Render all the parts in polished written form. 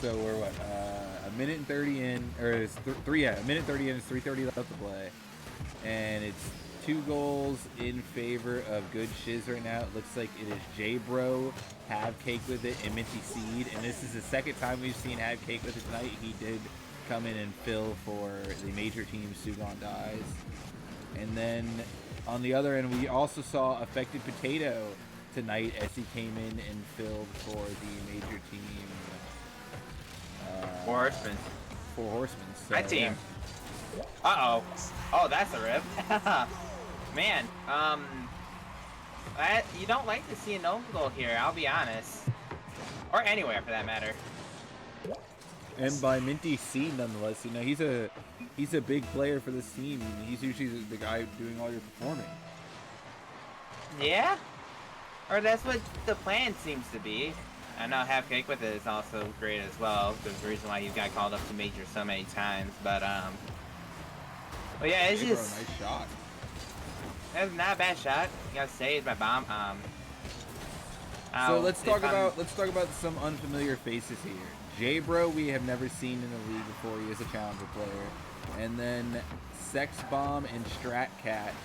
So we're what? A minute and 30 in, or it's a minute 30 in. It's 3:30 left to play, and it's 2 goals in favor of Good Shizz right now. It looks like it is J-Bro, Have Cake with it, and Minty Seed. And this is the second time we've seen Have Cake with it tonight. He did come in and fill for the major team, Sugon Dies. And then on the other end, we also saw Affected Potato tonight as he came in and filled for the major team. 4 Horsemen. 4 Horsemen. So, My team. Yeah. Uh-oh. Oh, that's a rip. Man, you don't like to see an own goal here, I'll be honest. Or anywhere, for that matter. And by Minty C, nonetheless. You know, he's a big player for this team. He's usually the guy doing all your performing. Yeah? Or that's what the plan seems to be. I know Have Cake with it is also great as well. There's the reason why he's got called up to major so many times. But yeah, it's just Nice shot. That's not a bad shot. You gotta say it's my bomb. So let's talk about some unfamiliar faces here. J-Bro, we have never seen in the league before. He is a challenger player. And then Sex Bomb and Strat Cat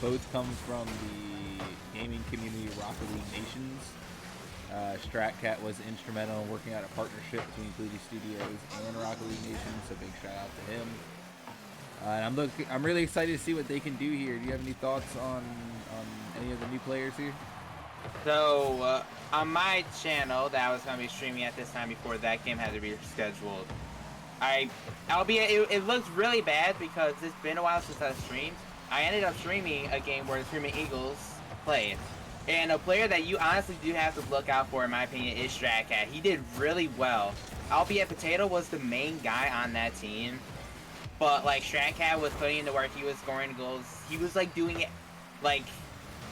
both come from the gaming community Rocket League Nations. Strat Cat was instrumental in working out a partnership between Gluty Studios and Rocket League Nations, so big shout out to him. And I'm really excited to see what they can do here. Do you have any thoughts on any of the new players here? So on my channel that I was going to be streaming at this time before that game had to be rescheduled, it looks really bad because it's been a while since I streamed. I ended up streaming a game where the Screamin Eagles played. And a player that you honestly do have to look out for, in my opinion, is Strat Cat. He did really well. Albeit Potato was the main guy on that team. But, like, Strat Cat was putting in the work. He was scoring goals. He was, like, doing it, like,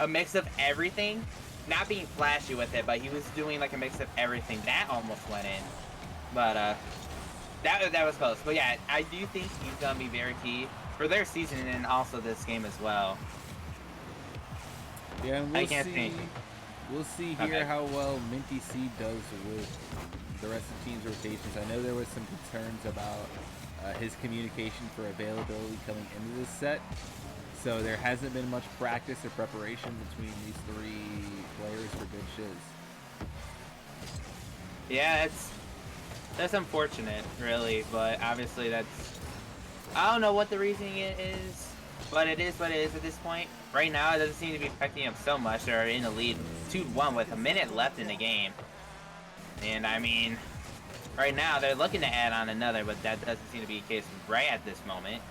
a mix of everything. Not being flashy with it, but he was doing, like, a mix of everything. That almost went in. But, that was close. But, yeah, I do think he's going to be very key for their season and also this game as well. Yeah, and we'll see here how well Minty C does with the rest of the team's rotations. I know there was some concerns about his communication for availability coming into this set, so there hasn't been much practice or preparation between these 3 players for Good Shizz. Yeah, that's unfortunate, really, but obviously I don't know what the reasoning is. But it is what it is at this point. Right now, it doesn't seem to be affecting them so much. They're in the lead 2-1 with a minute left in the game. And, I mean, right now, they're looking to add on another, but that doesn't seem to be the case right at this moment.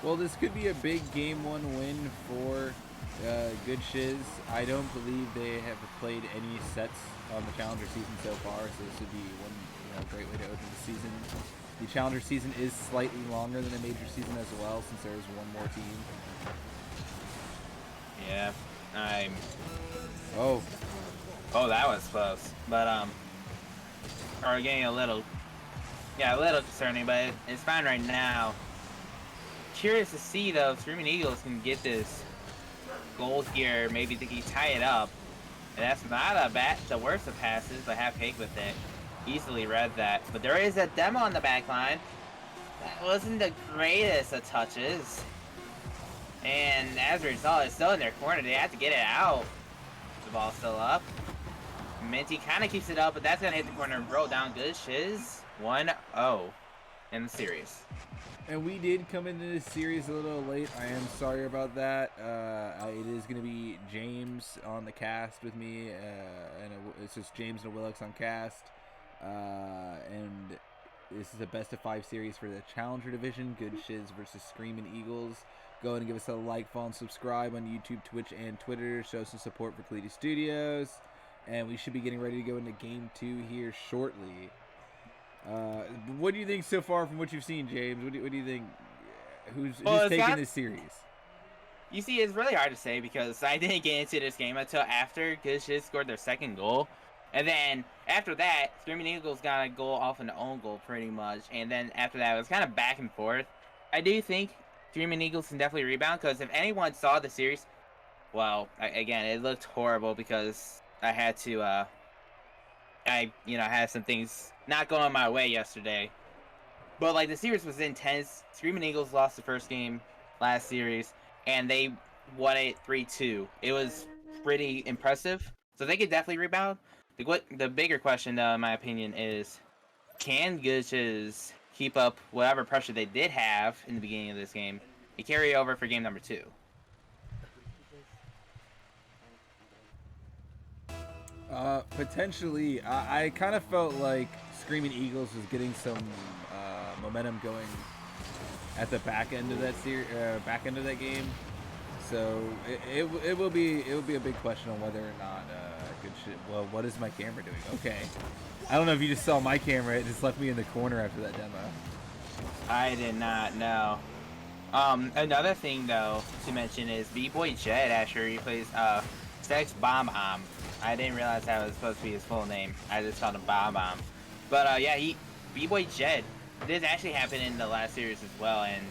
Well, this could be a big Game 1 win for Good Shizz. I don't believe they have played any sets on the Challenger season so far, so this would be one great way to open the season. The Challenger season is slightly longer than a major season as well, since there is one more team. Yeah, Oh, that was close. But, we're getting a little concerning, but it's fine right now. Curious to see, though, if Screamin Eagles can get this goal here, maybe they can tie it up. And that's not the worst of passes, but Have Cake with it. Easily read that. But there is a demo on the back line. That wasn't the greatest of touches. And as a result, it's still in their corner. They have to get it out. The ball's still up. Minty kind of keeps it up, but that's going to hit the corner and roll down. Good Shizz. 1-0 in the series. and we did come into this series a little late. I am sorry about that. It is going to be James on the cast with me. And it's just James and Willix on cast. And this is a best-of-5 series for the Challenger Division. Good Shizz versus Screamin Eagles. Go ahead and give us a like, follow, and subscribe on YouTube, Twitch, and Twitter. Show some support for Gluty Studios. And we should be getting ready to go into Game 2 here shortly. What do you think so far from what you've seen, James? What do you think? Who's taking this series? You see, it's really hard to say because I didn't get into this game until after Good Shizz scored their second goal. And then after that, Screamin Eagles got a goal off an own goal pretty much. And then after that, it was kind of back and forth. I do think Screamin Eagles can definitely rebound because if anyone saw the series, well, again, it looked horrible because I had to I had some things not going my way yesterday. But like the series was intense. Screamin' Eagles lost the first game last series, and they won it 3-2. It was pretty impressive. So they could definitely rebound. The bigger question, though, in my opinion, is can Gushes keep up whatever pressure they did have in the beginning of this game and carry over for game number 2? Potentially. I kind of felt like Screaming Eagles was getting some momentum going at the back end of that game. So it will be a big question on whether or not good shit. Well, what is my camera doing? Okay, I don't know if you just saw my camera. It just left me in the corner after that demo. I did not know. Another thing though to mention is B-Boy Jet actually plays Sex Bomb. I didn't realize that was supposed to be his full name. I just called him Bomb. But yeah, B-Boy Jet. This actually happened in the last series as well, and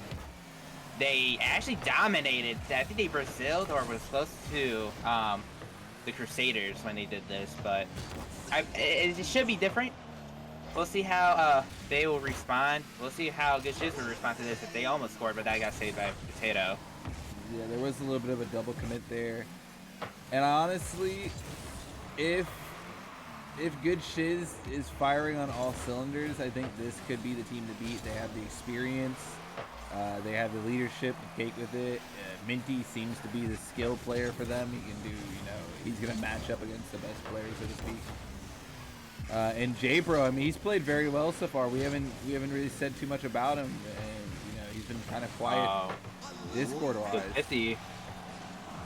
they actually dominated. I think they Braziled or was close to the Crusaders when they did this, but it should be different. We'll see how they will respond. We'll see how Good Shizz will respond to this if they almost scored, but that got saved by Potato. Yeah, there was a little bit of a double commit there. And honestly, if Good Shizz is firing on all cylinders, I think this could be the team to beat. They have the experience. They have the leadership to cake with it. Minty seems to be the skill player for them. He can do, he's going to match up against the best players, so to speak. And J-Bro, I mean, he's played very well so far. We haven't really said too much about him, and he's been kind of quiet Discord-wise. 50.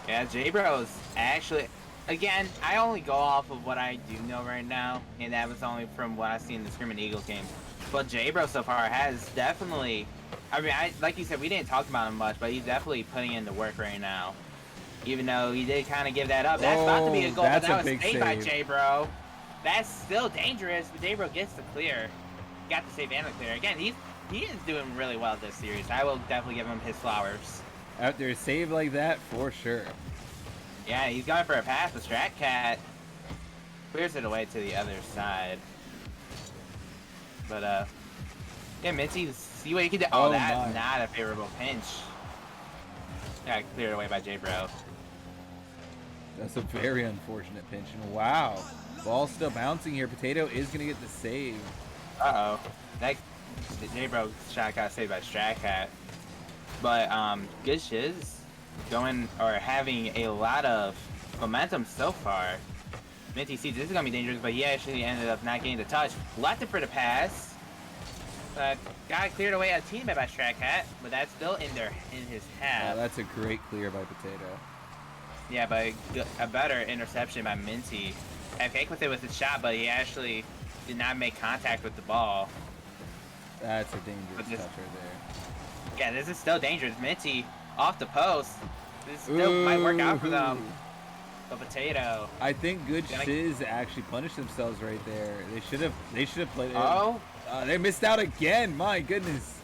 Yeah, J-Bro is actually, again, I only go off of what I do know right now, and that was only from what I've seen in the Screamin' Eagles game. But J-Bro so far has definitely, I mean, like you said, we didn't talk about him much, but he's definitely putting in the work right now. Even though he did kind of give that up. That's about to be a goal, but that was saved by J-Bro. That's still dangerous, but J-Bro gets the clear. Got the save and the clear. Again, he is doing really well this series. I will definitely give him his flowers. After a save like that, for sure. Yeah, he's going for a pass. The Strat Cat clears it away to the other side. But, yeah, Minty, see what he can do. Oh, that's not a favorable pinch. Yeah, cleared away by J-Bro. That's a very unfortunate pinch. And wow. Ball's still bouncing here. Potato is going to get the save. Uh-oh. That J-Bro shot got saved by Strat Cat. But, Good Shizz having a lot of momentum so far. Minty sees this is going to be dangerous, but he actually ended up not getting the touch. Left it for the pass. But got cleared away a teammate by Strat Cat, but that's still in his half. Oh, that's a great clear by Potato. Yeah, but a better interception by Minty. I fake with it with his shot, but he actually did not make contact with the ball. That's a dangerous touch right there. Yeah, this is still dangerous. Minty off the post. This still might work out for them. But Potato. I think Good Shizz actually punished themselves right there. They should have played it. Oh, they missed out again. My goodness.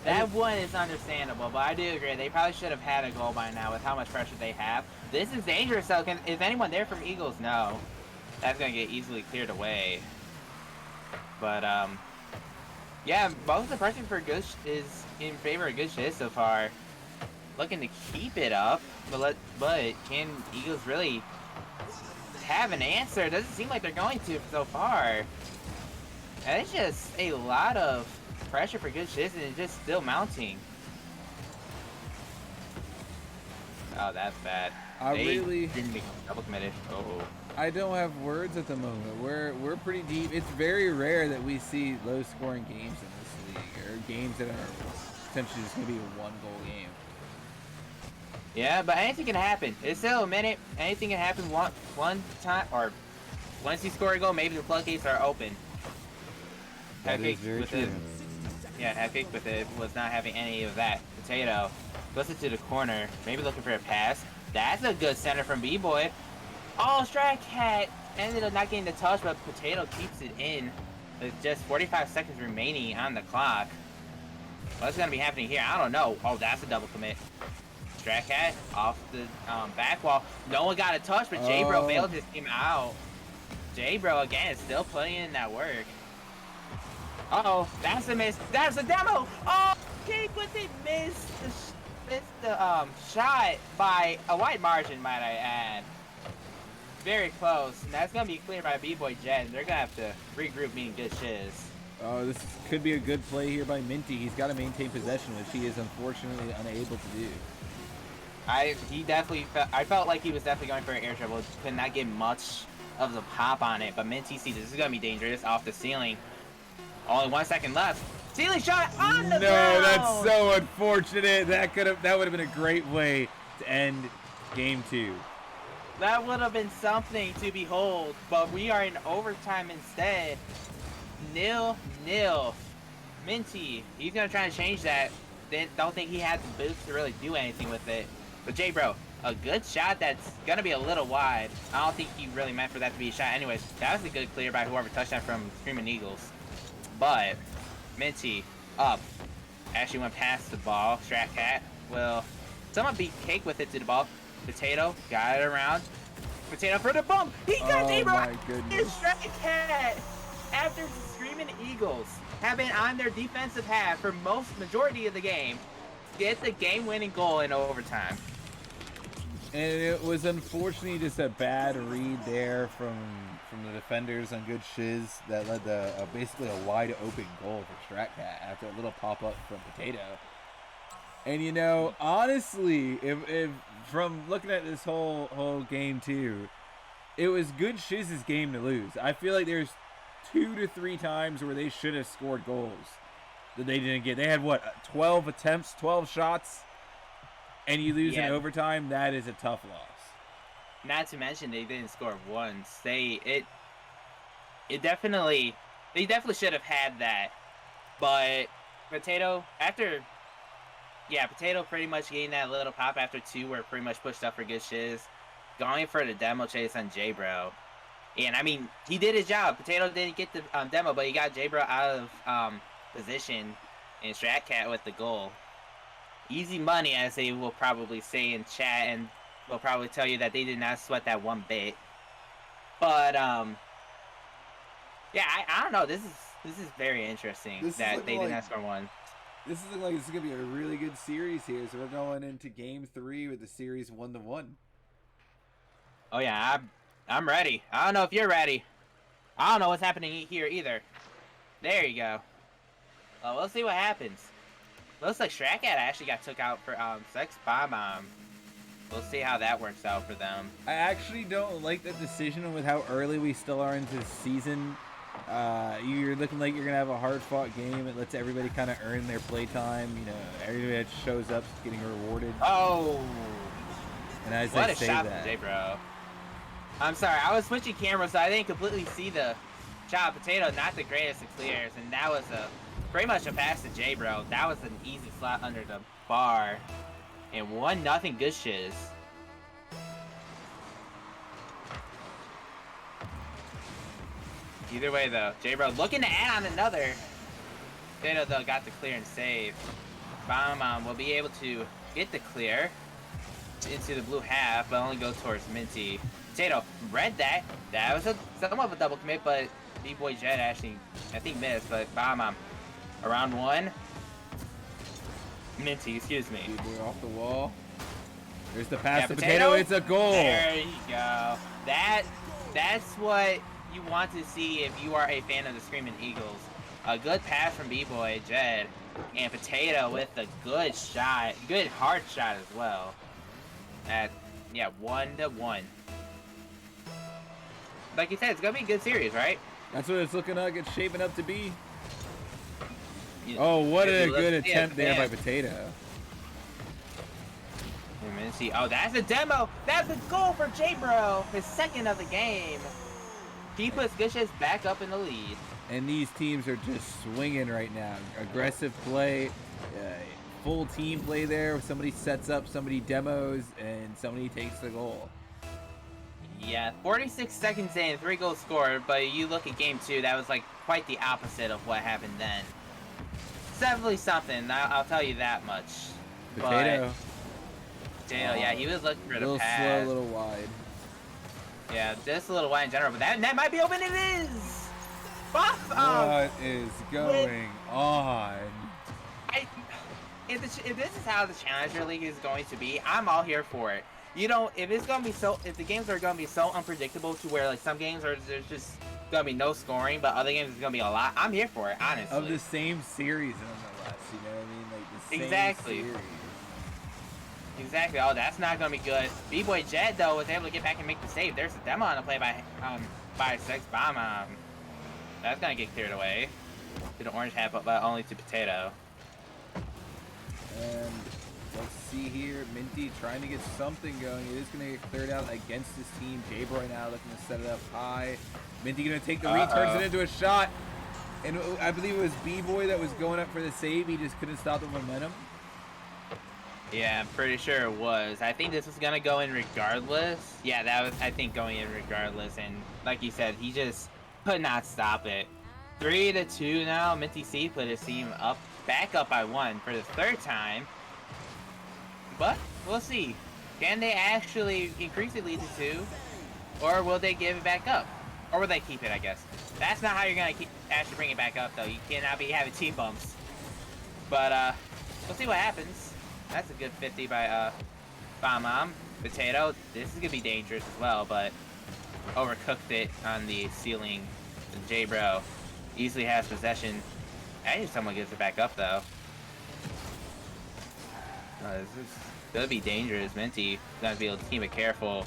That one is understandable, but I do agree. They probably should have had a goal by now with how much pressure they have. This is dangerous, though. Is anyone there from Eagles? No. That's going to get easily cleared away. But, yeah, most of the pressure for Gush is in favor of Good Shizz so far. Looking to keep it up, but can Eagles really have an answer? It doesn't seem like they're going to so far. And it's just a lot of pressure for Good Shizz, and it's just still mounting. Oh, that's bad. They didn't become double committed. Oh. I don't have words at the moment. We're pretty deep. It's very rare that we see low-scoring games in this league, or games that are essentially just going to be a one-goal game. Yeah, but anything can happen. It's still a minute. Anything can happen one time, or once you score a goal, maybe the floodgates are open. That is very true. Yeah, Half-Cake with it was not having any of that. Potato goes into the corner, maybe looking for a pass. That's a good center from B-Boy. Oh, Strat Cat ended up not getting the touch, but Potato keeps it in with just 45 seconds remaining on the clock. What's going to be happening here? I don't know. Oh, that's a double commit. Strat Cat off the back wall. No one got a touch, but J-Bro bailed his team out. J-Bro again is still putting in that work. Uh-oh, that's a miss. That's a demo. Oh, okay, but they missed the shot by a wide margin, might I add. Very close, and that's gonna be cleared by B-Boy Jet. They're gonna have to regroup, meaning good shiz. Oh, this could be a good play here by Minty. He's got to maintain possession, which he is unfortunately unable to do. I felt like he was definitely going for an air dribble. Could not get much of the pop on it, but Minty sees this is gonna be dangerous off the ceiling. Only 1 second left. Ceiling shot on the ground. No, that's so unfortunate. That would have been a great way to end game 2. That would have been something to behold, but we are in overtime instead. 0-0. Minty, he's gonna try to change that. Don't think he had the boots to really do anything with it. But J-Bro, a good shot that's gonna be a little wide. I don't think he really meant for that to be a shot. Anyways, that was a good clear by whoever touched that from Screamin Eagles. But Minty up. Actually went past the ball. Strat Cat will someone beat Cake with it to the ball. Potato got it around. Potato for the bump. He got J-Bro. Oh my goodness. Strat Cat after the Screamin Eagles have been on their defensive half for majority of the game, get the game-winning goal in overtime. And it was unfortunately just a bad read there from the defenders on good Shizz that led to basically a wide open goal for Strat Cat after a little pop-up from Potato. And you know, honestly, if from looking at this whole game too, it was good Shizz's game to lose. I feel like there's 2 to 3 times where they should have scored goals that they didn't get. They had what, 12 attempts, 12 shots, and you lose in overtime. That is a tough loss. Not to mention they didn't score once. They definitely should have had that. But Potato Potato pretty much getting that little pop after 2 were pretty much pushed up for good Shiz. Going for the demo chase on J-Bro. And I mean, he did his job. Potato didn't get the demo, but he got J-Bro out of position and Strat Cat with the goal. Easy money, as they will probably say in chat, and will probably tell you that they did not sweat that one bit. But yeah, I don't know. This is very interesting that they did not score one. This is looking like it's gonna be a really good series here. So we're going into game 3 with the series 1-1. Oh yeah, I'm ready. I don't know if you're ready. I don't know what's happening here either. There you go. Well, we'll see what happens. Looks like Strat Cat actually got took out for Sex Bomb. We'll see how that works out for them. I actually don't like the decision with how early we still are into the season. You're looking like you're gonna have a hard-fought game. It lets everybody kind of earn their playtime. You know, everybody that shows up is getting rewarded. Oh! And as what I a say shot that, from J-Bro. I'm sorry, I was switching cameras, so I didn't completely see the shot. Potato, not the greatest of clears, and that was pretty much a pass to J-Bro. That was an easy slot under the bar. And 1-0 good Shiz. Either way, though, J-Bro looking to add on another. Potato, though, got the clear and save. Bomb will be able to get the clear into the blue half, but only go towards Minty. Potato read that. That was somewhat of a double commit, but B-Boy Jet actually, I think, missed. But Bomb around 1. Minty, excuse me. B-Boy off the wall. There's the pass to Potato. It's a goal. There you go. That's what you want to see if you are a fan of the Screamin Eagles. A good pass from B-Boy Jet, and Potato with a good shot, good hard shot as well. At 1-1. Like you said, it's gonna be a good series, right? That's what it's looking like. It's shaping up to be. Oh, what a good attempt there by Potato. See, oh, that's a demo. That's a goal for J-Bro. His second of the game. He puts Gush's back up in the lead. And these teams are just swinging right now. Aggressive play, full team play there. Somebody sets up, somebody demos, and somebody takes the goal. Yeah, 46 seconds in, 3 goals scored, but you look at game 2, that was like quite the opposite of what happened then. It's definitely something, I'll tell you that much. Potato. Potato, yeah, he was looking for the pass. A little slow, a little wide. Yeah, just a little wide in general, but that might be open. It is. Buff. What is going on? If this is how the Challenger League is going to be, I'm all here for it. You know, if the games are gonna be so unpredictable to where like some games there's just gonna be no scoring, but other games is gonna be a lot. I'm here for it, honestly. Of the same series nonetheless, you know what I mean? Like the same Exactly. series. Exactly. Oh, that's not gonna be good. B-Boy Jed though was able to get back and make the save. There's a demo on the play by Sex Bomb. That's gonna get cleared away to the orange hat, but only to Potato. And let's see here, Minty trying to get something going. It is going to get cleared out against his team. J-Boy now looking to set it up high. Minty going to take the lead, turns it into a shot. And I believe it was B-Boy that was going up for the save. He just couldn't stop the momentum. Yeah, I'm pretty sure it was. I think this was going to go in regardless. Yeah, that was, I think, going in regardless. And like you said, he just could not stop it. 3-2 now. Minty C put his team up. Back up by 1 for the 3rd time, but we'll see. Can they actually increase the lead to 2, or will they give it back up, or will they keep it? I guess that's not how you're gonna actually bring it back up, though. You cannot be having team bumps. But we'll see what happens. That's a good 50 by Bomb. Potato. This is gonna be dangerous as well, but overcooked it on the ceiling. J-Bro easily has possession. I think someone gets it back up, though. This is gonna be dangerous. Minty gonna be able to keep it careful.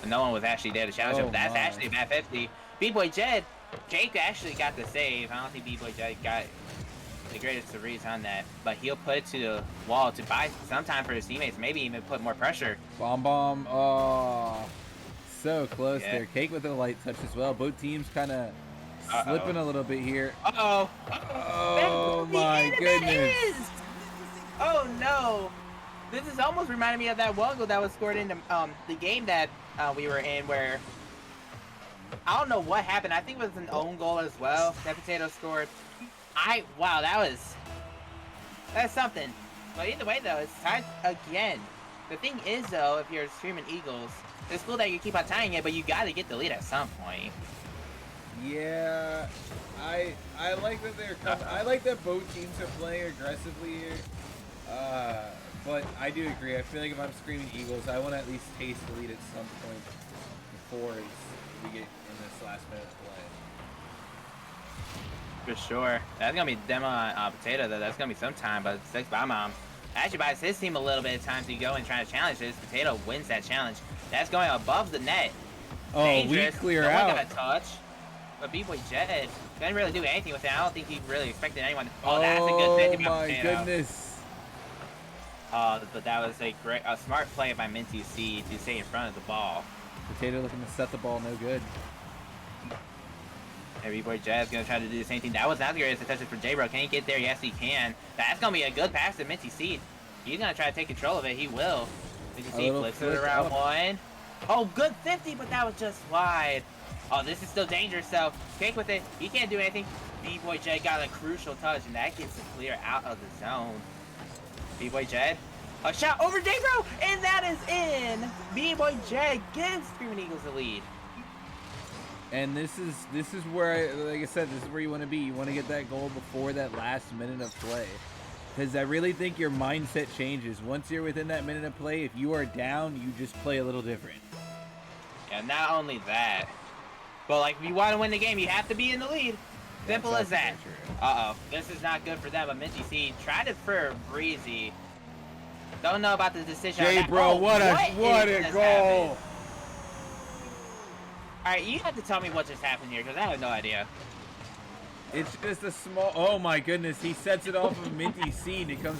And no one was actually there to challenge him. That's actually a bad 50. B-Boy Jed, Jake actually got the save. I don't think B-Boy Jed got the greatest of reads on that, but he'll put it to the wall to buy some time for his teammates. Maybe even put more pressure. Bomb. Oh, so close there. Cake with a light touch as well. Both teams kind of slipping a little bit here. Oh my goodness. Oh no. This is almost reminding me of that one goal that was scored in the game that we were in, where I don't know what happened. I think it was an own goal as well that Potato scored. Wow, that's something. But either way though, it's tied again. The thing is though, if you're Screamin Eagles, it's cool that you keep on tying it, but you gotta get the lead at some point. Yeah, I like that they're coming. I like that both teams are playing aggressively here. But I do agree. I feel like if I'm Screamin Eagles, I want to at least taste the lead at some point before we get in this last minute of play. For sure. That's gonna be demo on Potato though. That's gonna be some time, but Sex Bomb actually buys his team a little bit of time to go and try to challenge this. Potato wins that challenge. That's going above the net. Oh, dangerous. We clear out. No one got a touch. But B-Boy Jed didn't really do anything with it. I don't think he really expected anyone to... Oh, that's a good 50 by Potato. Oh, my goodness. But that was a smart play by Minty C to stay in front of the ball. Potato looking to set the ball no good. And B-Boy Jed's going to try to do the same thing. That was not the greatest touches for J-Bro. Can he get there? Yes, he can. That's going to be a good pass to Minty C. He's going to try to take control of it. He will. Minty C flips it around 1. Oh, good 50, but that was just wide. Oh, this is still dangerous, though. Cake with it. He can't do anything. B-Boy Jed got a crucial touch, and that gets the clear out of the zone. B-Boy Jed. A shot over J-Bro, and that is in. B-Boy Jed gives Screamin Eagles the lead. And this is where, like I said, this is where you want to be. You want to get that goal before that last minute of play. Because I really think your mindset changes. Once you're within that minute of play, if you are down, you just play a little different. Yeah, not only that, but like if you want to win the game, you have to be in the lead. Simple as that. Uh-oh. This is not good for them, but Minty C tried it for Breezy. Don't know about the decision. J-Bro, what a goal. Alright, you have to tell me what just happened here, because I have no idea. It's just a small... Oh, my goodness. He sets it off of Minty C, and it comes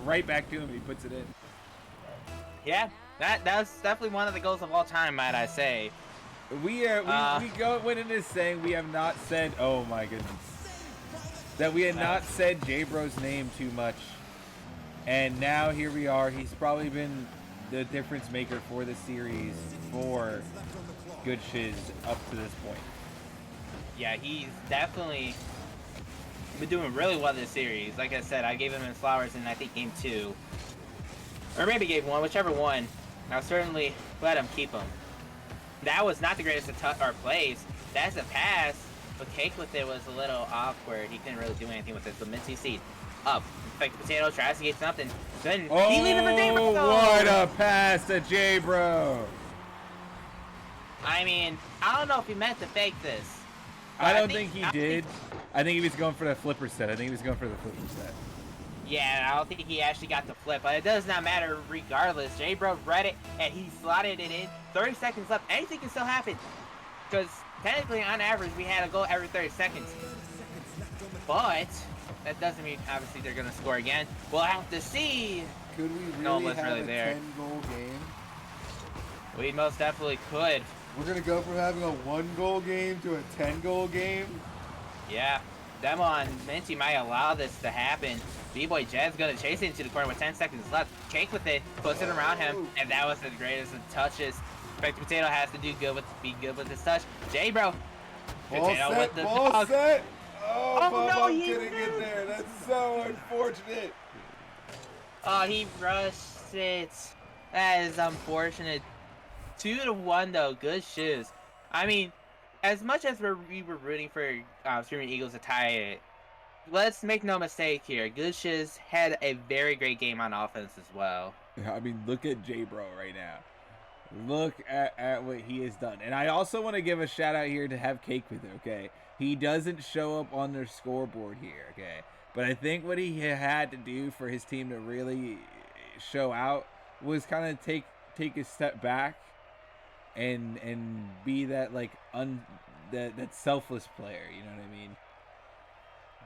right back to him, and he puts it in. Yeah, that's definitely one of the goals of all time, might I say. We went in this saying we have not said... Oh, my goodness. That we had not said J-Bro's name too much. And now here we are. He's probably been the difference maker for the series for Good Shizz up to this point. Yeah, he's definitely been doing really well this series. Like I said, I gave him his flowers in, I think, game 2. Or maybe game 1, whichever one. I'll certainly let him keep him. That was not the greatest or plays. That's a pass, but Cake with it was a little awkward. He couldn't really do anything with it. So Minty Seed up. Like Potato tries to get something. Then he leaves it for J-Bro. What a pass to J-Bro. I mean, I don't know if he meant to fake this. I don't think he did. I think he was going for the flipper set. Yeah, I don't think he actually got the flip, but it does not matter regardless. J-Bro read it, and he slotted it in. 30 seconds left. Anything can still happen. Because technically, on average, we had a goal every 30 seconds. But that doesn't mean, obviously, they're going to score again. We'll have to see. Could we really have a 10-goal game? We most definitely could. We're going to go from having a 1-goal game to a 10-goal game? Yeah. Demo on Minty might allow this to happen. B-Boy Jed's going to chase it into the corner with 10 seconds left. Cake with it, puts it around him, and that was the greatest of touches. Spectre Potato has to be good with his touch. J-Bro. Ball set. Oh, no, I'm getting in there. That's so unfortunate. Oh, he rushed it. That is unfortunate. 2-1 though. Good Shizz. I mean, as much as we were rooting for Screamin Eagles to tie it, let's make no mistake here. Good Shizz had a very great game on offense as well. I mean, look at J-Bro right now. Look at what he has done. And I also want to give a shout out here to Have Cake with it, okay? He doesn't show up on their scoreboard here, okay? But I think what he had to do for his team to really show out was kind of take a step back and be that like that selfless player, you know what I mean?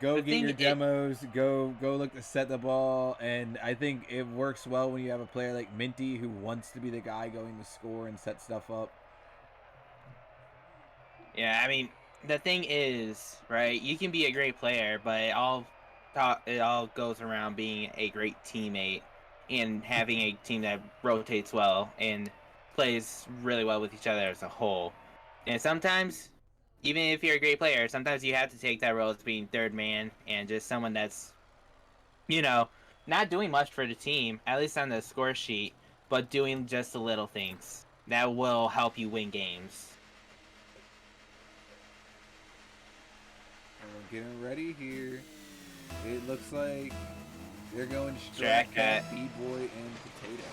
Go get your demos, go look to set the ball, and I think it works well when you have a player like Minty who wants to be the guy going to score and set stuff up. Yeah, I mean, the thing is, right, you can be a great player, but it all goes around being a great teammate and having a team that rotates well and plays really well with each other as a whole. And sometimes, even if you're a great player, sometimes you have to take that role as being third man and just someone that's, you know, not doing much for the team, at least on the score sheet, but doing just the little things that will help you win games. We're getting ready here. It looks like they're going Strat Cat, B-Boy, and Potato.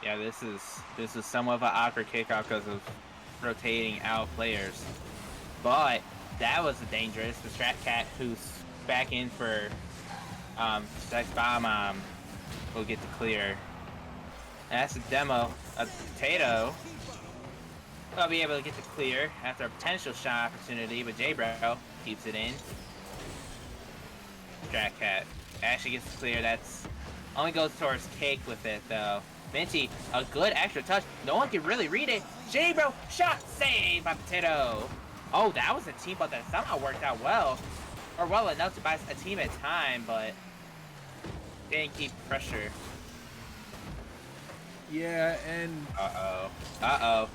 Yeah, this is somewhat of an awkward kickoff because of rotating out players, but that was dangerous. The Strat Cat, who's back in for Sex Bomb, will get the clear. And that's a demo of Potato. I'll be able to get the clear after a potential shot opportunity, but J-Bro keeps it in. Strat Cat actually gets the clear. That's only goes towards Cake with it though. Minty, a good extra touch. No one can really read it. J-Bro, shot saved by Potato. Oh, that was a team, but that somehow worked out well. Or well enough to buy a team at time, but didn't keep pressure. Yeah, and... Uh-oh.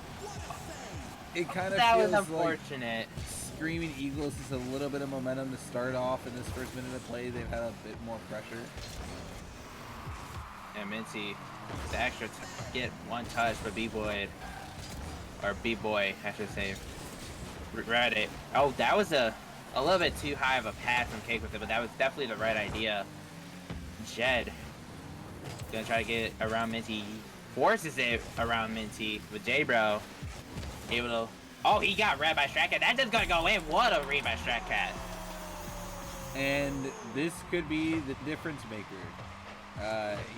It kind of that feels was unfortunate. Like Screamin Eagles is a little bit of momentum to start off in this first minute of play. They've had a bit more pressure. And Minty, the extra get one touch, but B-Boy, I should say, regret it. Oh, that was a little bit too high of a pass from Cake with it, but that was definitely the right idea. Jed gonna try to get it around Minty, forces it around Minty with J-Bro, able to. Oh, he got read by Strat Cat. That just gonna go in. What a read by Strat Cat. And this could be the difference maker.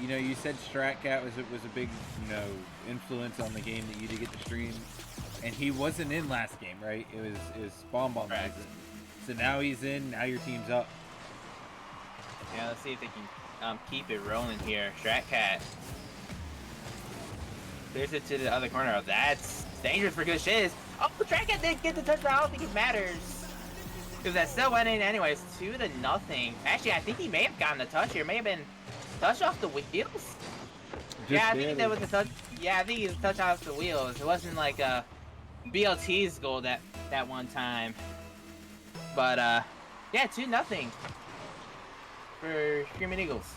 You know, you said Strat Cat was a big, you know, influence on the game that you did get to stream, and he wasn't in last game, right? It was Bomb right. So now he's in. Now your team's up. Yeah, let's see if they can keep it rolling here. Strat Cat clears it to the other corner. Oh, that's dangerous for good Shizz. Oh, Strat Cat didn't get the touchdown. I don't think it matters. Because that still went in anyways. 2-0. Actually, I think he may have gotten the touch here. May have been touch off the wheels. Yeah, I think that was a touch. Yeah, I think he was touch off the wheels. It wasn't like a BLT's goal that one time. But yeah, 2-0 for Screamin Eagles.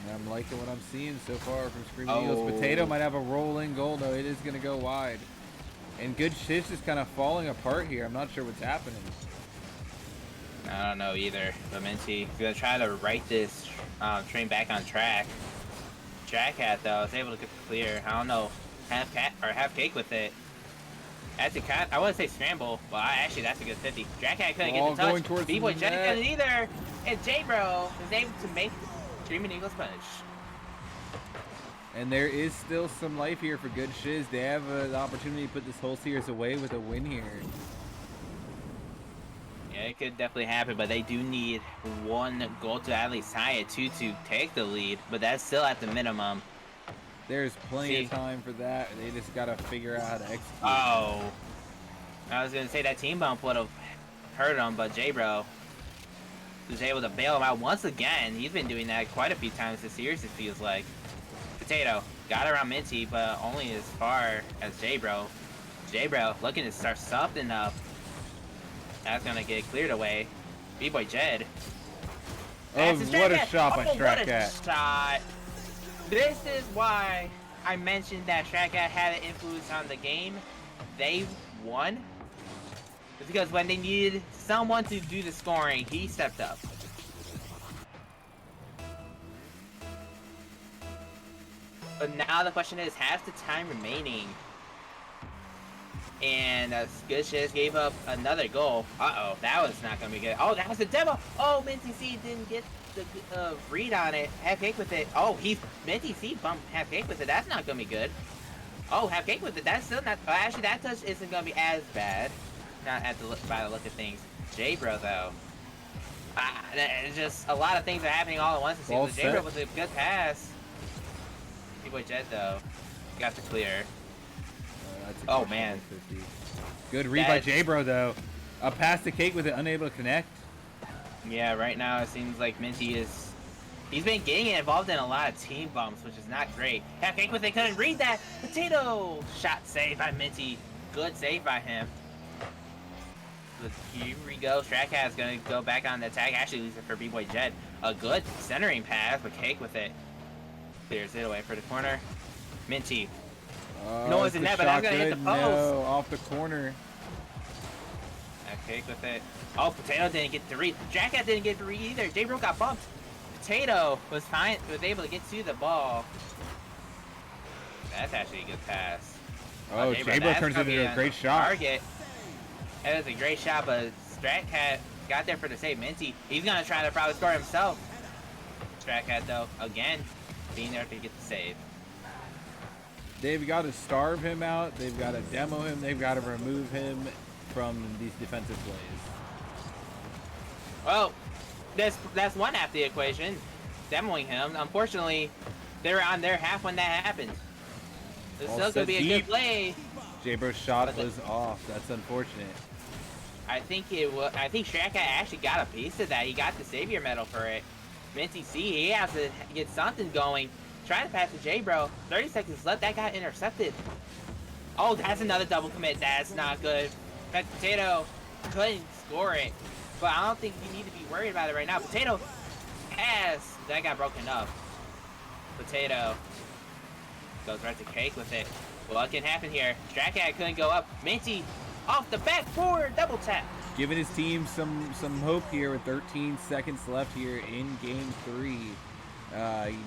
And I'm liking what I'm seeing so far from Screamin' Oh. Eagles. Potato might have a rolling goal, though. It is going to go wide. And good Shizz is kind of falling apart here. I'm not sure what's happening. I don't know either. But Minty gonna try to right this train back on track. Track Hat though is able to get clear. I don't know, have cake with it. That's a cat. I wouldn't say scramble, but actually that's a good 50. Track Hat couldn't get the Going touch. towards B-Boy the Jenny net. couldn't either. And J-Bro is able to make Screamin' Eagles punish. And there is still some life here for good Shizz. They have an opportunity to put this whole series away with a win here. Yeah, it could definitely happen, but they do need one goal to at least tie it to take the lead, but that's still at the minimum. There's plenty of time for that. They just got to figure out how to execute. Oh. I was going to say that team bump would have hurt him, but J-Bro was able to bail him out once again. He's been doing that quite a few times this series, it feels like. Potato got around Minty, but only as far as J-Bro. J-Bro looking to start something up. That's gonna get cleared away. B-Boy Jed. Oh, what a shot by Track Cat. Shot. This is why I mentioned that Track Cat had an influence on the game. They won. It's because when they needed someone to do the scoring, he stepped up. But now the question is, has the time remaining? And Good Shizz gave up another goal. Uh-oh, that was not going to be good. Oh, that was a demo. Oh, Minty C didn't get the read on it. Have cake with it. Oh, Minty C bumped have cake with it. That's not going to be good. Oh, have cake with it. That's still not... Oh, actually, that touch isn't going to be as bad. Not by the look of things. J-Bro, though. It's just a lot of things are happening all at once. J-Bro was a good pass. B-Boy Jet, though, got the clear. Oh, man. 50. Good read by J-Bro, though. A pass to cake with it, unable to connect. Yeah, right now it seems like Minty is... He's been getting involved in a lot of team bumps, which is not great. Have cake with it, couldn't read that. Potato! Shot saved by Minty. Good save by him. But here we go. Track Cat is going to go back on the attack. Actually, leaves it for B-Boy Jet. A good centering pass, but cake with it. Clears it away for the corner. Minty. No, it's in net, but that's going to hit the post. No, off the corner. Cake with it. Oh, Potato didn't get the read. Track Cat didn't get the read either. J-Bro got bumped. Potato was able to get to the ball. That's actually a good pass. Oh, J-Bro turns it into a great shot. Target. That was a great shot, but Strat Cat got there for the save. Minty, he's going to try to probably score himself. Strat Cat, though, again, being there to get the save. They've got to starve him out. They've got to demo him. They've got to remove him from these defensive plays. Well, that's one half of the equation, demoing him. Unfortunately, they're on their half when that happened. It's still going to be a good play. J-Bro's shot was off. That's unfortunate. I think Strat Cat actually got a piece of that. He got the Savior medal for it. Minty C, he has to get something going. Trying to pass to J-Bro. 30 seconds left. That got intercepted. Oh, that's another double commit. That's not good. Potato couldn't score it. But I don't think you need to be worried about it right now. Potato pass. That got broken up. Potato goes right to cake with it. What can happen here? Strat Cat couldn't go up. Minty off the back forward double tap. Giving his team some hope here with 13 seconds left here in Game 3.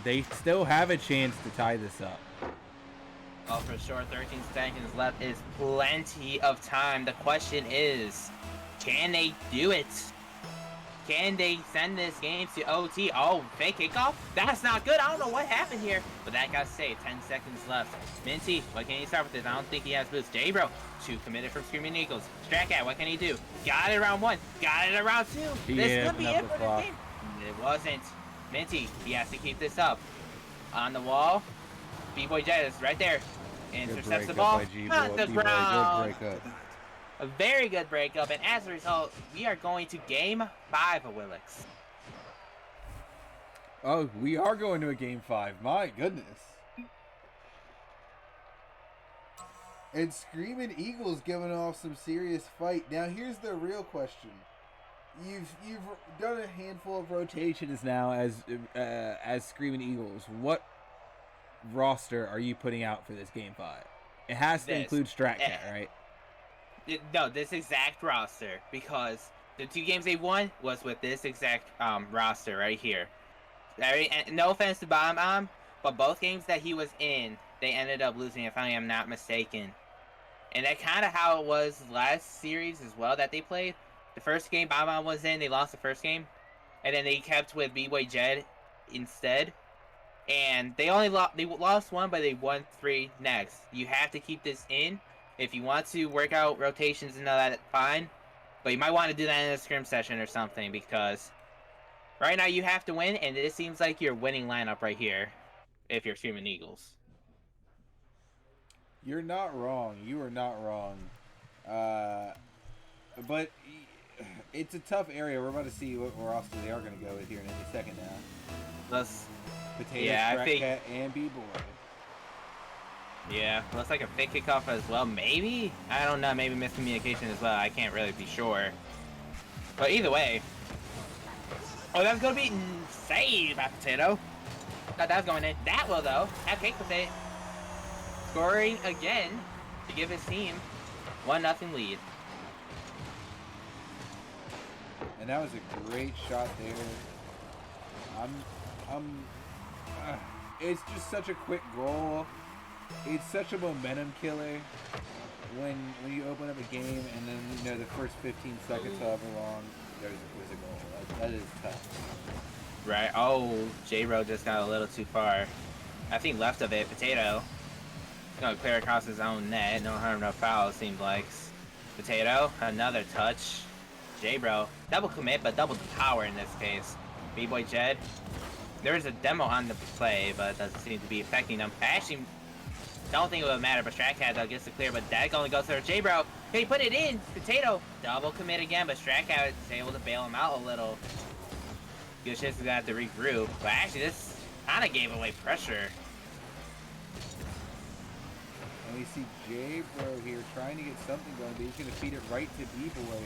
They still have a chance to tie this up. Oh, for sure, 13 seconds left is plenty of time. The question is, can they do it? Can they send this game to OT? Oh, fake kickoff? That's not good. I don't know what happened here, but that got saved. 10 seconds left. Minty, what can he start with this? I don't think he has boost. J-Bro, 2 committed from Screamin' Eagles. Strat Cat, what can he do? Got it around 1. Got it around 2. This could be it for the game. It wasn't. Minty, he has to keep this up. On the wall, B-Boy Jet is right there. Intercepts the ball on the ground. Good breakup. A very good breakup, and as a result, we are going to Game 5 of Willix. Oh, we are going to a Game 5. My goodness. And Screamin' Eagles giving off some serious fight. Now, here's the real question. you've done a handful of rotations now as Screaming Eagles. What roster are you putting out for this game 5? It has to include StratCat, right? No, this exact roster, because the 2 games they won was with this exact roster right here. And no offense to Bomb, but both games that he was in, they ended up losing, if I am not mistaken. And that's kind of how it was last series as well that they played. The first game Bomb was in, they lost the first game, and then they kept with B-Boy Jed instead. And they lost 1, but they won 3 next. You have to keep this in. If you want to work out rotations and all that, fine. But you might want to do that in a scrim session or something, because right now you have to win, and it seems like your winning lineup right here if you're Screaming Eagles. You're not wrong. You are not wrong. But it's a tough area. We're about to see what roster they are going to go with here in any second now. Potato, StratCat, and B-Boy. Yeah, looks like a fake kickoff as well. Maybe? I don't know. Maybe miscommunication as well. I can't really be sure. But either way. Oh, that's going to be saved by Potato. Thought that was going in. That will, though. Have cake with it. Scoring again to give his team 1-0 lead. And that was a great shot there. It's just such a quick goal. It's such a momentum killer when you open up a game and then the first 15 seconds, however long, there's a goal. That is tough. Right. Oh, J-Bro just got a little too far. I think left of it. Potato. He's gonna clear across his own net. No harm, no foul, it seems like. Potato. Another touch. J-Bro. Double commit, but double the power in this case. B-Boy Jed. There is a demo on the play, but it doesn't seem to be affecting them. I actually don't think it would matter, but StratCat though gets the clear, but that only goes to J-Bro. Can he put it in? Potato. Double commit again, but StratCat is able to bail him out a little. Good Shizz is gonna have to regroup, but actually this kind of gave away pressure. And we see J-Bro here trying to get something going, but he's going to feed it right to B-Boy.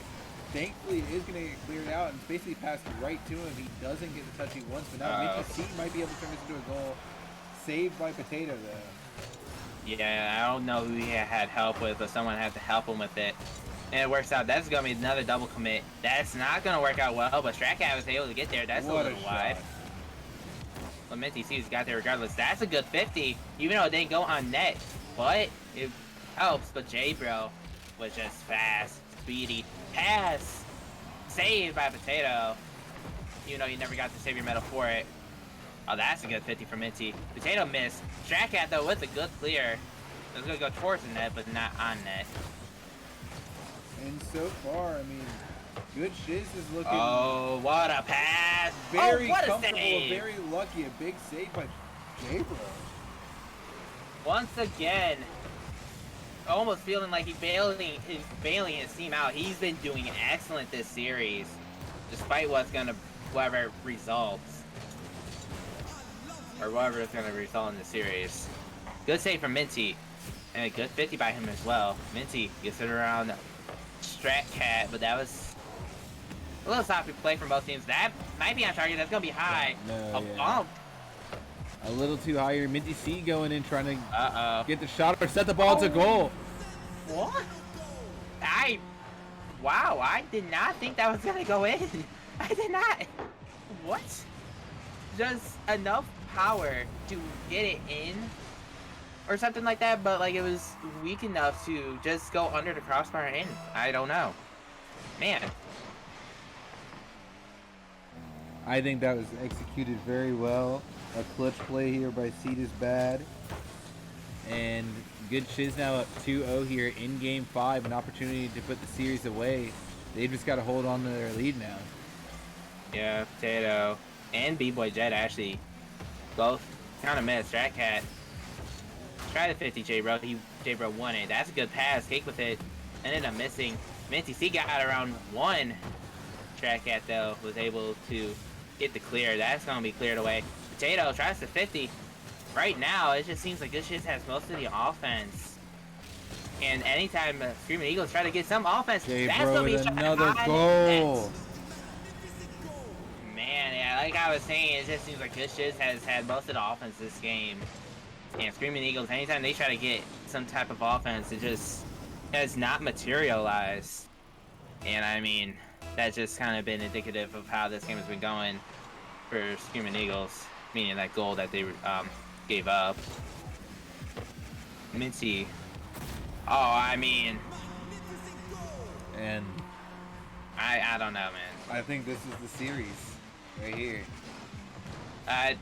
Thankfully, it is going to get cleared out, and it's basically passed right to him. He doesn't get the touch he wants, but now Mickey C might be able to turn this into a goal. Saved by Potato, though. Yeah, I don't know who he had help with, but someone had to help him with it. And it works out. That's going to be another double commit. That's not going to work out well, but StratCat was able to get there. That's a little wide. Minty C's got there regardless. That's a good 50, even though it didn't go on net. But it helps. But J-Bro was just fast, speedy. Pass! Saved by Potato. Even though you never got the savior medal for it. Oh, that's a good 50 for Minty. Potato missed. StratCat, though, with a good clear. It was going to go towards the net, but not on net. And so far, I mean, Good Shizz is looking... Oh, what a pass! Very what comfortable, a save! very lucky. A big save by J-Bro. Once again, almost feeling like he's bailing his team out. He's been doing excellent this series, despite whatever results, or whatever is gonna result in the series. Good save from Minty, and a good 50 by him as well. Minty gets it around StratCat, but that was a little sloppy play from both teams. That might be on target. That's gonna be high. No, Bump. A little too high here. Minty C going in, trying to get the shot or set the ball to goal. What? Wow, I did not think that was gonna go in. I did not. What? Just enough power to get it in or something like that, but like it was weak enough to just go under the crossbar in. I don't know. Man. I think that was executed very well. A clutch play here by Cetus Bad. And Good Shizz now up 2-0 here in Game 5. An opportunity to put the series away. They've just got to hold on to their lead now. Yeah, Potato and B-Boy Jet actually both kind of missed. StratCat tried the 50 J-Bro. J-Bro won it. That's a good pass. Cake with it. Ended up missing. Minty C got around one. StratCat, though, was able to get the clear. That's going to be cleared away. Potato tries the 50. Right now, it just seems like Good Shizz has most of the offense. And anytime Screamin' Eagles try to get some offense, that's going to be another goal. like I was saying, it just seems like Good Shizz has had most of the offense this game. And Screamin' Eagles, anytime they try to get some type of offense, it just has not materialized. And I mean, that's just kind of been indicative of how this game has been going for Screamin' Eagles, meaning that goal that they gave up. Minty. Oh, I mean, And I don't know, man. I think this is the series right here. I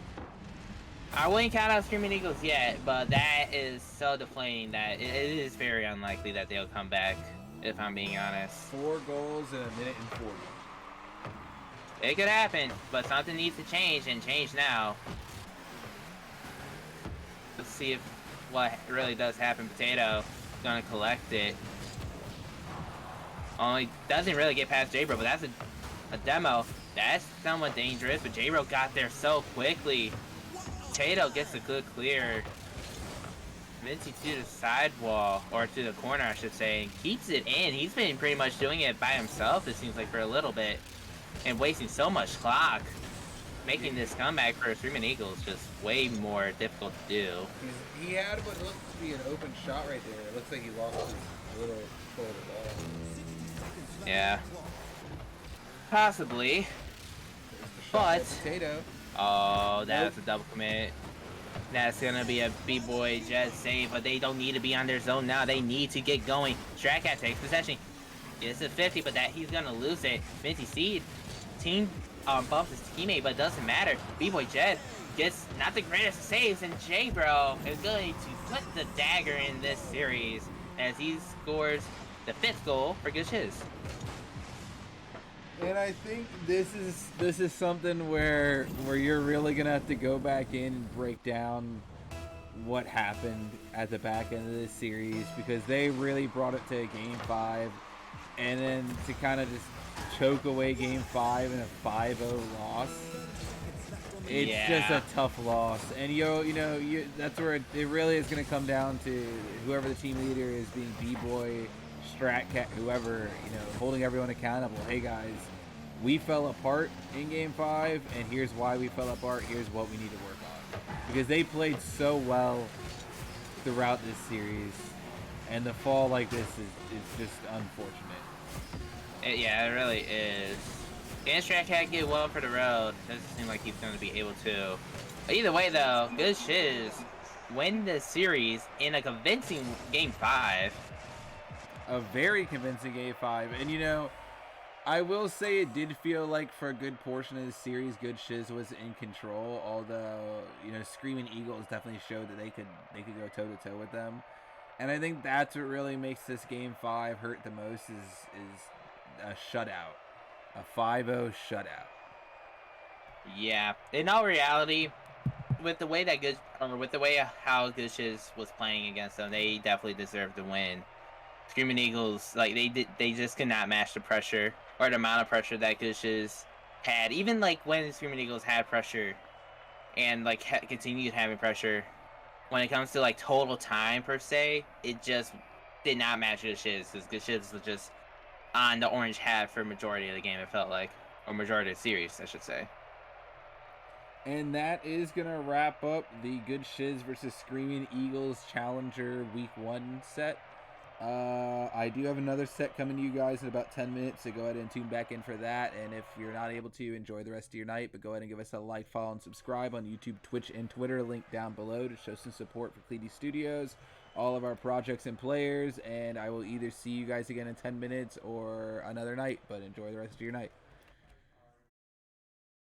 wouldn't count out Screaming Eagles yet, but that is so deflating that it is very unlikely that they'll come back, if I'm being honest. 4 goals in a minute and 40. It could happen, but something needs to change, and change now. Let's see if what really does happen. Potato gonna collect it. Only doesn't really get past J-Bro, but that's a demo. That's somewhat dangerous, but J-Bro got there so quickly. Potato gets a good clear. Minty to the sidewall, or to the corner, I should say, and keeps it in. He's been pretty much doing it by himself, it seems like, for a little bit, and wasting so much clock, making this comeback for Screamin' Eagles just way more difficult to do. He had what looks to be an open shot right there. It looks like he lost his little control of the ball. Yeah. Possibly. But Potato. oh, that's a double commit. That's gonna be a B-boy jet save, but they don't need to be on their zone now. They need to get going. Stratcat takes possession. It's a 50, but that he's gonna lose it. Minty Seed team bumps his teammate, but it doesn't matter. B-boy Jet gets not the greatest saves, and J-Bro is going to put the dagger in this series as he scores the 5th goal for Good Shizz. And I think this is something where you're really gonna have to go back in and break down what happened at the back end of this series, because they really brought it to game 5, and then to kind of just choke away game 5 in a 5-0 loss. It's just a tough loss, and that's where it really is gonna come down to whoever the team leader is, being B-Boy, Stratcat, whoever, holding everyone accountable. Hey guys, we fell apart in game 5, and here's why we fell apart. Here's what we need to work on, because they played so well throughout this series, and the fall like this is just unfortunate. Yeah, it really is. Can Stratcat get one for the road? Doesn't seem like he's going to be able to. But either way, though, Good Shizz win the series in a convincing game 5. A very convincing game 5, and I will say it did feel like for a good portion of the series, Good Shizz was in control. Although Screamin' Eagles definitely showed that they could go toe to toe with them, and I think that's what really makes this game 5 hurt the most is a shutout, a 5-0 shutout. Yeah. In all reality, with the way that how Good Shizz was playing against them, they definitely deserved to win. Screamin' Eagles, like they just could not match the pressure or the amount of pressure that Good Shizz had. Even like when Screamin' Eagles had pressure and like continued having pressure, when it comes to like total time per se, it just did not match Good Shizz, because Good Shizz was just on the orange hat for majority of the game, it felt like, or majority of the series, I should say. And that is going to wrap up the Good Shizz versus Screamin' Eagles Challenger Week 1 set. I do have another set coming to you guys in about 10 minutes, so go ahead and tune back in for that. And if you're not able to, enjoy the rest of your night, but go ahead and give us a like, follow, and subscribe on YouTube, Twitch, and Twitter. Link down below to show some support for Cleety Studios, all of our projects and players, and I will either see you guys again in 10 minutes or another night, but enjoy the rest of your night.